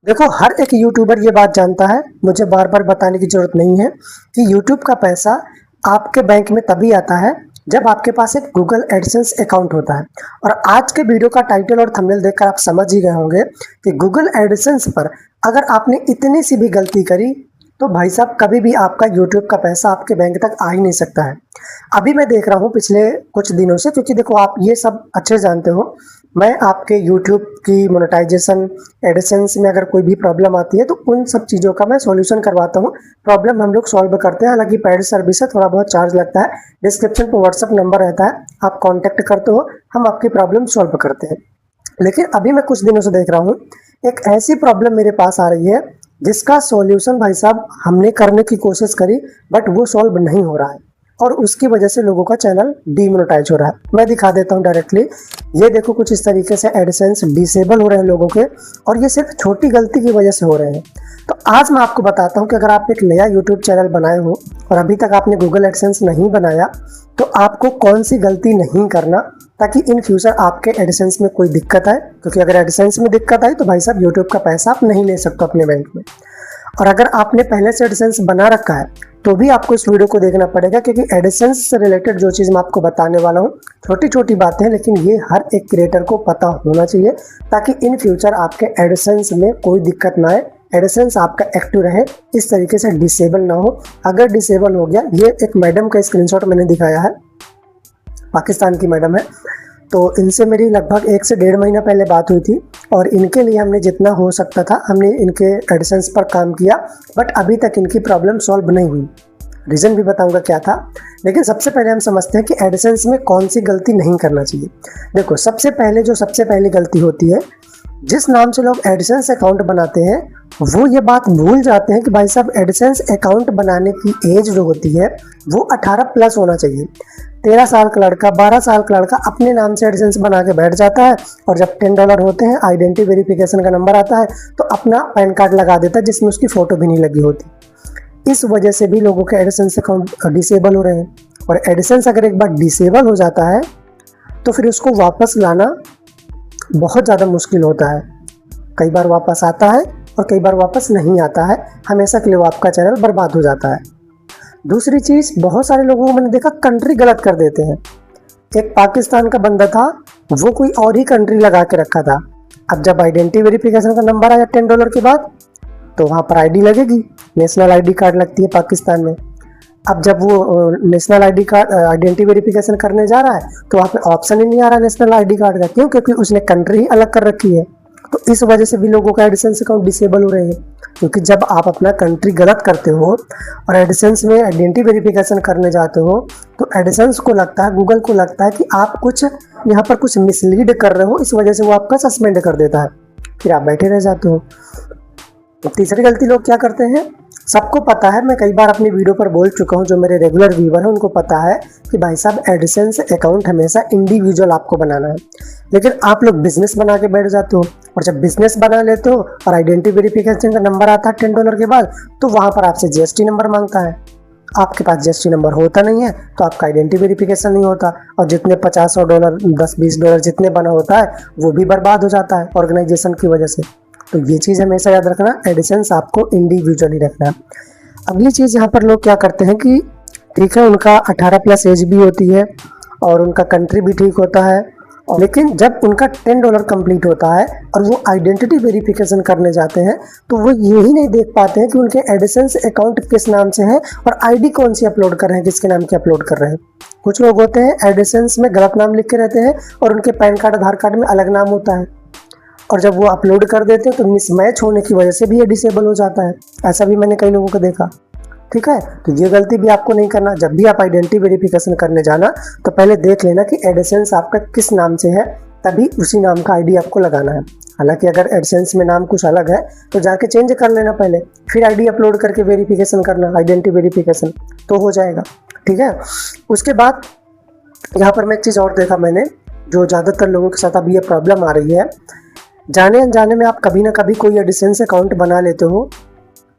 देखो, हर एक यूट्यूबर ये बात जानता है, मुझे बार बार बताने की जरूरत नहीं है कि यूट्यूब का पैसा आपके बैंक में तभी आता है जब आपके पास एक गूगल एडसेंस अकाउंट होता है। और आज के वीडियो का टाइटल और थंबनेल देखकर आप समझ ही गए होंगे कि गूगल एडसेंस पर अगर आपने इतनी सी भी गलती करी तो भाई साहब कभी भी आपका यूट्यूब का पैसा आपके बैंक तक आ ही नहीं सकता है। अभी मैं देख रहा हूँ पिछले कुछ दिनों से, क्योंकि देखो आप ये सब अच्छे जानते हो, मैं आपके यूट्यूब की मोनेटाइजेशन एडसेंस में अगर कोई भी प्रॉब्लम आती है तो उन सब चीज़ों का मैं सॉल्यूशन करवाता हूँ। प्रॉब्लम हम लोग सॉल्व करते हैं, हालांकि पेड सर्विस है, थोड़ा बहुत चार्ज लगता है। डिस्क्रिप्शन पर व्हाट्सअप नंबर रहता है, आप कॉन्टैक्ट करते हो, हम आपकी प्रॉब्लम सॉल्व करते हैं। लेकिन अभी मैं कुछ दिनों से देख रहा हूँ एक ऐसी प्रॉब्लम मेरे पास आ रही है जिसका सॉल्यूशन भाई साहब हमने करने की कोशिश करी बट वो सॉल्व नहीं हो रहा है, और उसकी वजह से लोगों का चैनल डीमोनेटाइज हो रहा है। मैं दिखा देता हूँ डायरेक्टली। ये देखो, कुछ इस तरीके से एडसेंस डिसेबल हो रहे हैं लोगों के, और ये सिर्फ छोटी गलती की वजह से हो रहे हैं। तो आज मैं आपको बताता हूँ कि अगर आप एक नया यूट्यूब चैनल बनाए हो और अभी तक आपने गूगल एडसेंस नहीं बनाया तो आपको कौन सी गलती नहीं करना ताकि इन फ्यूचर आपके एडसेंस में कोई दिक्कत आए। क्योंकि अगर एडसेंस में दिक्कत आई तो भाई साहब यूट्यूब का पैसा आप नहीं ले सकते अपने बैंक में। और अगर आपने पहले से एडसेंस बना रखा है तो भी आपको इस वीडियो को देखना पड़ेगा, क्योंकि एडसेंस से रिलेटेड जो चीज़ मैं आपको बताने वाला हूँ छोटी छोटी बातें हैं, लेकिन ये हर एक क्रिएटर को पता होना चाहिए ताकि इन फ्यूचर आपके एडसेंस में कोई दिक्कत ना आए, एडसेंस आपका एक्टिव रहे, इस तरीके से डिसेबल ना हो। अगर डिसेबल हो गया, ये एक मैडम का स्क्रीनशॉट मैंने दिखाया है, पाकिस्तान की मैडम है, तो इनसे मेरी लगभग 1 से 1.5 महीना पहले बात हुई थी और इनके लिए हमने जितना हो सकता था हमने इनके एडसेंस पर काम किया, बट अभी तक इनकी प्रॉब्लम सॉल्व नहीं हुई। रीज़न भी बताऊंगा क्या था, लेकिन सबसे पहले हम समझते हैं कि एडसेंस में कौन सी गलती नहीं करना चाहिए। देखो, सबसे पहली गलती होती है, जिस नाम से लोग एडसेंस अकाउंट बनाते हैं वो ये बात भूल जाते हैं कि भाई साहब एडसेंस अकाउंट बनाने की एज जो होती है वो 18 प्लस होना चाहिए। 13 साल का लड़का, 12 साल का लड़का अपने नाम से एडसेंस बना के बैठ जाता है और जब $10 होते हैं, आइडेंटिटी वेरिफिकेशन का नंबर आता है तो अपना पैन कार्ड लगा देता है जिसमें उसकी फ़ोटो भी नहीं लगी होती। इस वजह से भी लोगों के एडसेंस अकाउंट डिसेबल हो रहे हैं। और एडसेंस अगर एक बार डिसेबल हो जाता है तो फिर उसको वापस लाना बहुत ज़्यादा मुश्किल होता है। कई बार वापस आता है और कई बार वापस नहीं आता है, हमेशा के लिए वो आपका चैनल बर्बाद हो जाता है। दूसरी चीज़, बहुत सारे लोगों को मैंने देखा कंट्री गलत कर देते हैं। एक पाकिस्तान का बंदा था, वो कोई और ही कंट्री लगा के रखा था। अब जब आइडेंटिटी वेरिफिकेशन का नंबर आया $10 के बाद तो वहाँ पर आईडी लगेगी, नेशनल आईडी कार्ड लगती है पाकिस्तान में। अब जब वो national ID card identity verification करने जा रहा है तो वहाँ पे ऑप्शन ही नहीं आ रहा नेशनल आईडी कार्ड का। क्यों? क्योंकि उसने कंट्री ही अलग कर रखी है। तो इस वजह से भी लोगों का एडसेंस अकाउंट डिसेबल हो रहे हैं, क्योंकि जब आप अपना कंट्री गलत करते हो और एडसेंस में आइडेंटिटी वेरिफिकेशन करने जाते हो तो एडसेंस को लगता है, गूगल को लगता है कि आप कुछ यहाँ पर कुछ मिसलीड कर रहे हो, इस वजह से वो आपका सस्पेंड कर देता है, फिर आप बैठे रह जाते हो। तीसरी गलती लोग क्या करते हैं, सबको पता है, मैं कई बार अपनी वीडियो पर बोल चुका हूं, जो मेरे रेगुलर व्यूवर हैं उनको पता है कि भाई साहब एडसेंस अकाउंट हमेशा इंडिविजुअल आपको बनाना है। लेकिन आप लोग बिजनेस बना के बैठ जाते हो, और जब बिजनेस बना लेते हो और आइडेंटिटी वेरिफिकेशन का नंबर आता है $10 के बाद तो वहाँ पर आपसे GST नंबर मांगता है। आपके पास GST नंबर होता नहीं है तो आपका आइडेंटिटी वेरिफिकेशन नहीं होता, और जितने $50-100, $10-20 जितने बना होता है वो भी बर्बाद हो जाता है ऑर्गेनाइजेशन की वजह से। तो ये चीज़ हमेशा याद रखना, एडसेंस आपको इंडिविजुअली रखना है। अगली चीज़, यहाँ पर लोग क्या करते हैं कि ठीक है उनका 18 प्लस एज भी होती है और उनका कंट्री भी ठीक होता है, लेकिन जब उनका $10 कंप्लीट होता है और वो आइडेंटिटी वेरिफिकेशन करने जाते हैं तो वो यही नहीं देख पाते हैं कि उनके एडसेंस अकाउंट किस नाम से है और आईडी कौन सी अपलोड कर रहे हैं, किसके नाम की अपलोड कर रहे हैं। कुछ लोग होते हैं एडसेंस में गलत नाम लिख के रहते हैं और उनके पैन कार्ड आधार कार्ड में अलग नाम होता है, और जब वो अपलोड कर देते हैं तो मिसमैच होने की वजह से भी ये डिसेबल हो जाता है। ऐसा भी मैंने कई लोगों को देखा। ठीक है, तो ये गलती भी आपको नहीं करना। जब भी आप आइडेंटिटी वेरिफिकेशन करने जाना तो पहले देख लेना कि एडसेंस आपका किस नाम से है, तभी उसी नाम का आईडी आपको लगाना है। हालांकि अगर एडसेंस में नाम कुछ अलग है तो जाके चेंज कर लेना पहले, फिर आईडी अपलोड करके वेरिफिकेशन करना, आइडेंटिटी वेरिफिकेशन तो हो जाएगा। ठीक है, उसके बाद यहाँ पर मैं एक चीज़ और देखा मैंने, जो ज़्यादातर लोगों के साथ अभी ये प्रॉब्लम आ रही है। जाने अनजाने में आप कभी ना कभी कोई एडसेंस अकाउंट बना लेते हो,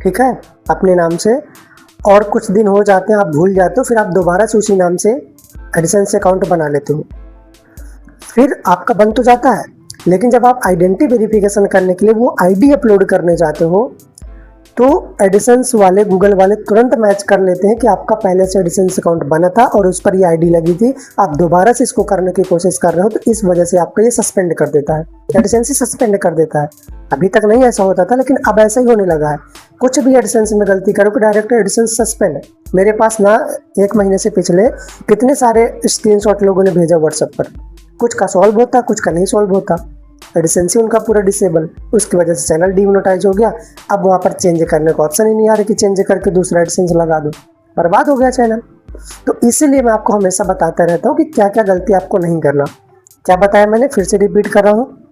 ठीक है, अपने नाम से, और कुछ दिन हो जाते हैं आप भूल जाते हो, फिर आप दोबारा से उसी नाम से एडसेंस अकाउंट बना लेते हो। फिर आपका बन तो जाता है, लेकिन जब आप आइडेंटिटी वेरिफिकेशन करने के लिए वो आईडी अपलोड करने जाते हो तो एडिसेंस वाले, गूगल वाले तुरंत मैच कर लेते हैं कि आपका पहले से एडिसेंस अकाउंट बना था और उस पर ये आईडी लगी थी, आप दोबारा से इसको करने की कोशिश कर रहे हो, तो इस वजह से आपको ये सस्पेंड कर देता है, एडिसेंस ही सस्पेंड कर देता है। अभी तक नहीं ऐसा होता था, लेकिन अब ऐसा ही होने लगा है। कुछ भी एडिसेंस में गलती करो कि डायरेक्ट एडिसेंस सस्पेंड। मेरे पास ना 1 महीने से पिछले कितने सारे स्क्रीनशॉट लोगों ने भेजा व्हाट्सएप पर, कुछ का सॉल्व होता, कुछ का नहीं सॉल्व होता, एडिसेंस ही उनका पूरा डिसेबल, उसकी वजह से चैनल डीमोनेटाइज हो गया। अब वहाँ पर चेंज करने का ऑप्शन ही नहीं आ रहा कि चेंज करके दूसरा एडिसेंस लगा दो, बर्बाद हो गया चैनल। तो इसीलिए मैं आपको हमेशा बताता रहता हूँ कि क्या क्या गलती आपको नहीं करना। क्या बताया मैंने, फिर से रिपीट कर रहा हूँ।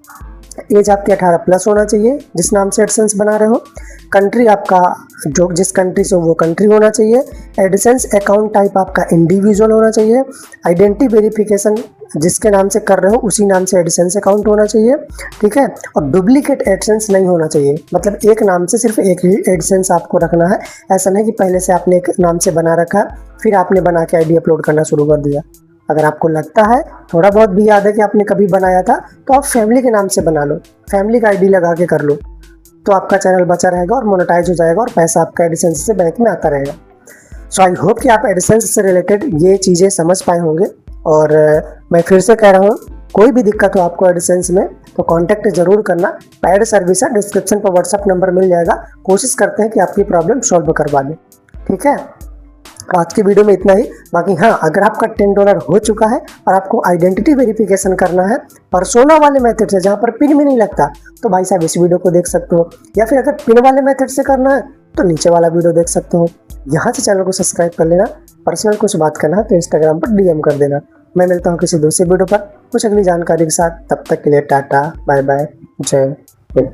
एज आपकी 18+ होना चाहिए जिस नाम से एडिसेंस बना रहे हो। कंट्री आपका जो जिस कंट्री से वो कंट्री होना चाहिए। एडिसेंस अकाउंट टाइप आपका इंडिविजुअल होना चाहिए। आइडेंटिटी वेरिफिकेशन जिसके नाम से कर रहे हो उसी नाम से एडिसेंस अकाउंट होना चाहिए, ठीक है। और डुप्लीकेट एडिसेंस नहीं होना चाहिए, मतलब एक नाम से सिर्फ एक ही एडिसेंस आपको रखना है। ऐसा नहीं कि पहले से आपने एक नाम से बना रखा है फिर आपने बना के आईडी अपलोड करना शुरू कर दिया। अगर आपको लगता है थोड़ा बहुत भी याद है कि आपने कभी बनाया था, तो आप फैमिली के नाम से बना लो, फैमिली का आईडी लगा के कर लो, तो आपका चैनल बचा रहेगा और मोनेटाइज हो जाएगा और पैसा आपका एडिसेंस से बैंक में आता रहेगा। सो आई होप कि आप एडिसेंस से रिलेटेड ये चीज़ें समझ पाए होंगे। और मैं फिर से कह रहा हूँ, कोई भी दिक्कत हो आपको एडिसेंस में तो कांटेक्ट जरूर करना। पेड सर्विस है, डिस्क्रिप्शन पर व्हाट्सअप नंबर मिल जाएगा। कोशिश करते हैं कि आपकी प्रॉब्लम सॉल्व करवा दें, ठीक है। आज की वीडियो में इतना ही। बाकी हाँ, अगर आपका $10 हो चुका है और आपको आइडेंटिटी वेरिफिकेशन करना है पर्सोना वाले मेथड से जहाँ पर पिन भी नहीं लगता, तो भाई साहब इस वीडियो को देख सकते हो। या फिर अगर पिन वाले मेथड से करना है तो नीचे वाला वीडियो देख सकते हो। यहाँ से चैनल को सब्सक्राइब कर लेना। पर्सनल कुछ बात करना है तो इंस्टाग्राम पर DM कर देना। मैं मिलता हूँ किसी दूसरी वीडियो पर कुछ अगली जानकारी के साथ। तब तक के लिए टाटा बाय बाय, जय हिंद।